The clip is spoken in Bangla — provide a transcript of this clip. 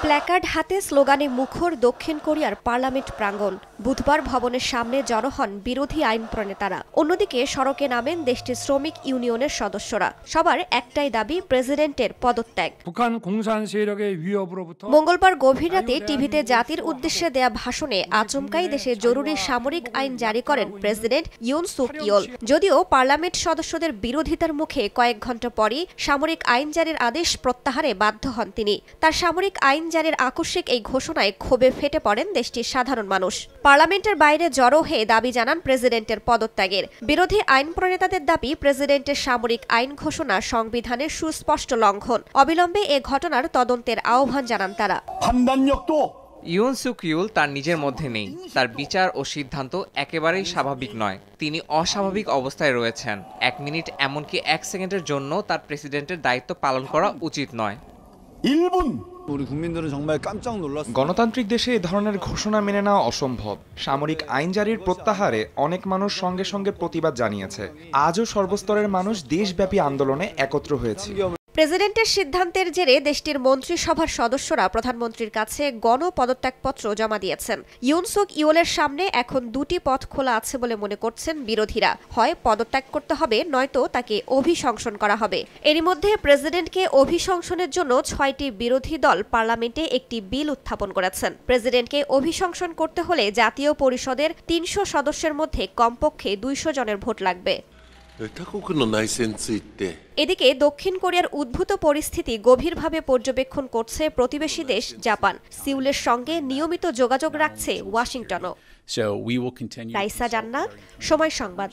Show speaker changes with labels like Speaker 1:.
Speaker 1: প্ল্যাকার্ড হাতে স্লোগানে মুখর দক্ষিণ কোরিয়ার পার্লামেন্ট প্রাঙ্গণ। বুধবার ভবনের সামনে জড়ো হন বিরোধী আইন প্রণেতারা। অন্যদিকে সড়কে নামেন দেশটির শ্রমিক ইউনিয়নের সদস্যরা। সবার একটাই দাবি, প্রেসিডেন্টের পদত্যাগ। মঙ্গলবার গভীর রাতে টিভিতে জাতির উদ্দেশ্যে দেয়া ভাষণে আচমকাই দেশে জরুরি সামরিক আইন জারি করেন প্রেসিডেন্ট ইউন সুক ইয়োল। যদিও পার্লামেন্ট সদস্যদের বিরোধিতার মুখে কয়েক ঘণ্টা পরই সামরিক আইন জারির আদেশ প্রত্যাহারে বাধ্য হন তিনি। তার সামরিক আইন জারির আকস্মিক এই ঘোষণায় ক্ষোভে ফেটে পড়েন দেশটির সাধারণ মানুষ। পার্লামেন্টের বাইরে জড়ো হয়ে দাবি জানান প্রেসিডেন্টের পদত্যাগের। বিরোধী আইন প্রণেতাদের দাবি, প্রেসিডেন্টের সামরিক আইন ঘোষণা সংবিধানের সুস্পষ্ট লঙ্ঘন। অবিলম্বে এ ঘটনার তদন্তের আহ্বান জানান তারা।
Speaker 2: ইউন সুক ইয়োল তার নিজের মধ্যে নেই। তার বিচার ও সিদ্ধান্ত একেবারেই স্বাভাবিক নয়। তিনি অস্বাভাবিক অবস্থায় রয়েছেন। 1 মিনিট, এমনকি 1 সেকেন্ডের জন্য তার প্রেসিডেন্টের দায়িত্ব পালন করা উচিত নয়।
Speaker 3: গণতান্ত্রিক দেশে এ ধরনের ঘোষণা মেনে নেওয়া অসম্ভব। সামরিক আইন জারির প্রত্যাহারে অনেক মানুষ সঙ্গে সঙ্গে প্রতিবাদ জানিয়েছে। আজও সর্বস্তরের মানুষ দেশব্যাপী আন্দোলনে একত্র হয়েছে।
Speaker 1: প্রেসিডেন্টের সিদ্ধান্তের জেরে দেশটির মন্ত্রিসভার সদস্যরা প্রধানমন্ত্রীর কাছে গণপদত্যাগপত্র জমা দিয়েছেন। ইউন সুক ইয়োলের সামনে এখন দুটি পথ খোলা আছে বলে মনে করছেন বিরোধীরা। হয় পদত্যাগ করতে হবে, নয়তো তাকে অভিশংসন করা হবে। এরই মধ্যে প্রেসিডেন্টকে অভিশংসনের জন্য 6টি বিরোধী দল পার্লামেন্টে একটি বিল উত্থাপন করেছেন। প্রেসিডেন্টকে অভিশংসন করতে হলে জাতীয় পরিষদের 300 সদস্যের মধ্যে কমপক্ষে 200 জনের ভোট লাগবে। এদিকে দক্ষিণ কোরিয়ার উদ্ভূত পরিস্থিতি গভীরভাবে পর্যবেক্ষণ করছে প্রতিবেশী দেশ জাপান। সিউলের সঙ্গে নিয়মিত যোগাযোগ রাখছে ওয়াশিংটনও। রাইসা জান্নাত, সময় সংবাদ।